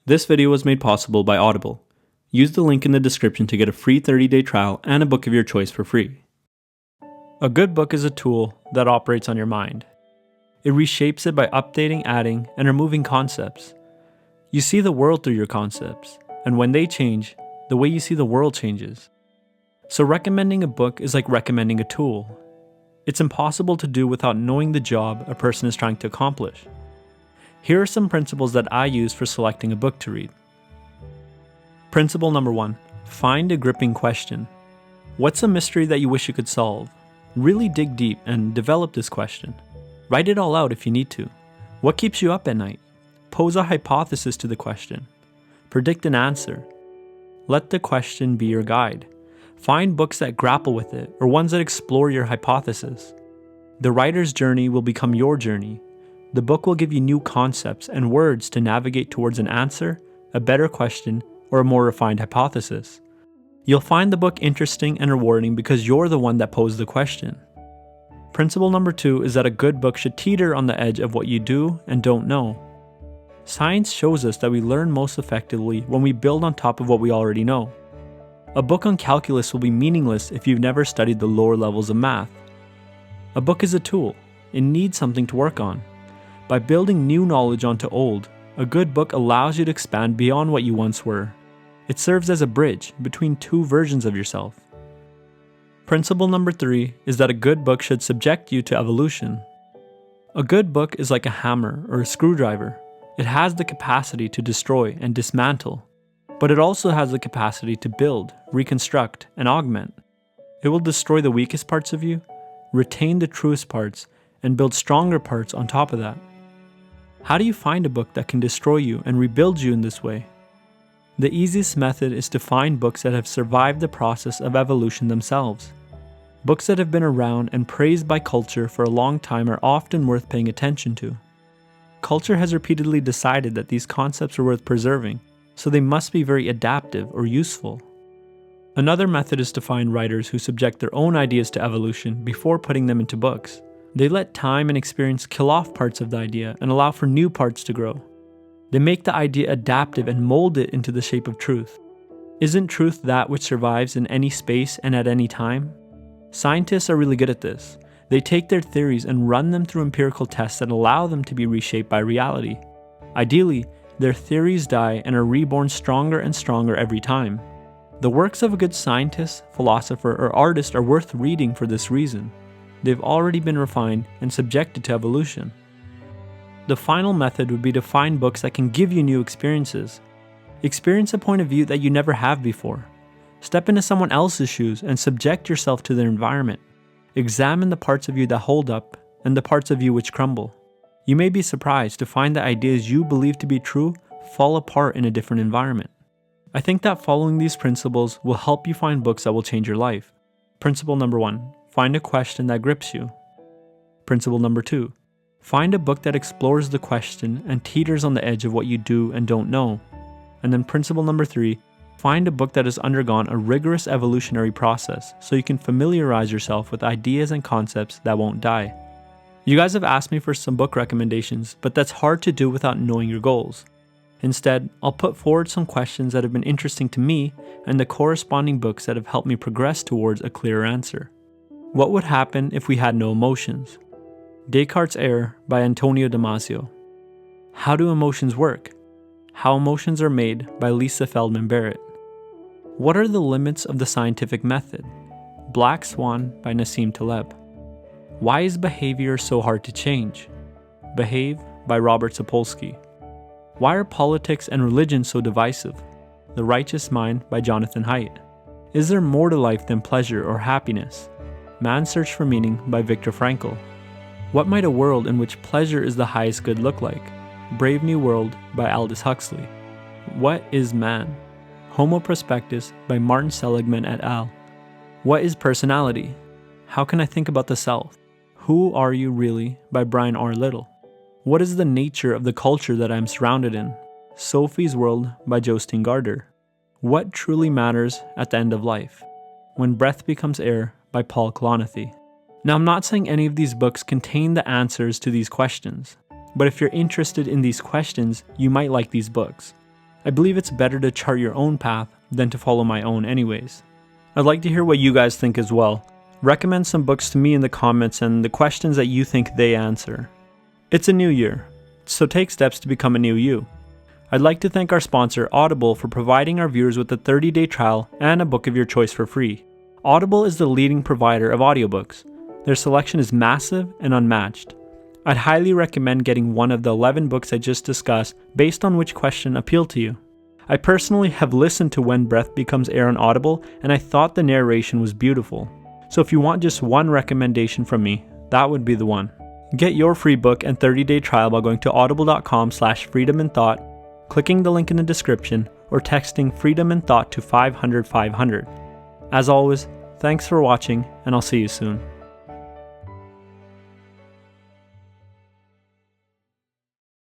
This video was made possible by Audible. Use the link in the description to get a free 30-day trial and a book of your choice for free. A good book is a tool that operates on your mind. It reshapes it by updating, adding, and removing concepts. You see the world through your concepts, and when they change, the way you see the world changes. So recommending a book is like recommending a tool. It's impossible to do without knowing the job a person is trying to accomplish. Here are some principles that I use for selecting a book to read. Principle number 1. Find a gripping question. What's a mystery that you wish you could solve? Really dig deep and develop this question. Write it all out if you need to. What keeps you up at night? Pose a hypothesis to the question. Predict an answer. Let the question be your guide. Find books that grapple with it or ones that explore your hypothesis. The writer's journey will become your journey. The book will give you new concepts and words to navigate towards an answer, a better question, or a more refined hypothesis. You'll find the book interesting and rewarding because you're the one that posed the question. Principle number 2 is that a good book should teeter on the edge of what you do and don't know. Science shows us that we learn most effectively when we build on top of what we already know. A book on calculus will be meaningless if you've never studied the lower levels of math. A book is a tool. It needs something to work on. By building new knowledge onto old, a good book allows you to expand beyond what you once were. It serves as a bridge between two versions of yourself. Principle number 3 is that a good book should subject you to evolution. A good book is like a hammer or a screwdriver. It has the capacity to destroy and dismantle, but it also has the capacity to build, reconstruct, and augment. It will destroy the weakest parts of you, retain the truest parts, and build stronger parts on top of that. How do you find a book that can destroy you and rebuild you in this way? The easiest method is to find books that have survived the process of evolution themselves. Books that have been around and praised by culture for a long time are often worth paying attention to. Culture has repeatedly decided that these concepts are worth preserving, so they must be very adaptive or useful. Another method is to find writers who subject their own ideas to evolution before putting them into books. They let time and experience kill off parts of the idea and allow for new parts to grow. They make the idea adaptive and mold it into the shape of truth. Isn't truth that which survives in any space and at any time? Scientists are really good at this. They take their theories and run them through empirical tests that allow them to be reshaped by reality. Ideally, their theories die and are reborn stronger and stronger every time. The works of a good scientist, philosopher, or artist are worth reading for this reason. They've already been refined and subjected to evolution. The final method would be to find books that can give you new experiences. Experience a point of view that you never have before. Step into someone else's shoes and subject yourself to their environment. Examine the parts of you that hold up and the parts of you which crumble. You may be surprised to find that ideas you believe to be true fall apart in a different environment. I think that following these principles will help you find books that will change your life. Principle number 1. Find a question that grips you. Principle number 2. Find a book that explores the question and teeters on the edge of what you do and don't know. And then principle number 3. Find a book that has undergone a rigorous evolutionary process so you can familiarize yourself with ideas and concepts that won't die. You guys have asked me for some book recommendations, but that's hard to do without knowing your goals. Instead, I'll put forward some questions that have been interesting to me and the corresponding books that have helped me progress towards a clearer answer. What would happen if we had no emotions? Descartes' Error by Antonio Damasio. How do emotions work? How emotions are made by Lisa Feldman Barrett. What are the limits of the scientific method? Black Swan by Nassim Taleb. Why is behavior so hard to change? Behave by Robert Sapolsky. Why are politics and religion so divisive? The Righteous Mind by Jonathan Haidt. Is there more to life than pleasure or happiness? Man's Search for Meaning by Viktor Frankl. What might a world in which pleasure is the highest good look like? Brave New World by Aldous Huxley. What is man? Homo Prospectus by Martin Seligman et al. What is personality? How can I think about the self? Who Are You Really by Brian R. Little. What is the nature of the culture that I am surrounded in? Sophie's World by Jostein Gaarder. What truly matters at the end of life? When Breath Becomes Air by Paul Kalanithi. Now, I'm not saying any of these books contain the answers to these questions, but if you're interested in these questions, you might like these books. I believe it's better to chart your own path than to follow my own anyways. I'd like to hear what you guys think as well. Recommend some books to me in the comments and the questions that you think they answer. It's a new year, so take steps to become a new you. I'd like to thank our sponsor Audible for providing our viewers with a 30-day trial and a book of your choice for free. Audible is the leading provider of audiobooks. Their selection is massive and unmatched. I'd highly recommend getting one of the 11 books I just discussed based on which question appealed to you. I personally have listened to When Breath Becomes Air on Audible, and I thought the narration was beautiful. So if you want just one recommendation from me, that would be the one. Get your free book and 30-day trial by going to audible.com/freedominthought, clicking the link in the description, or texting Freedom in Thought to 500 500. As always, thanks for watching, and I'll see you soon.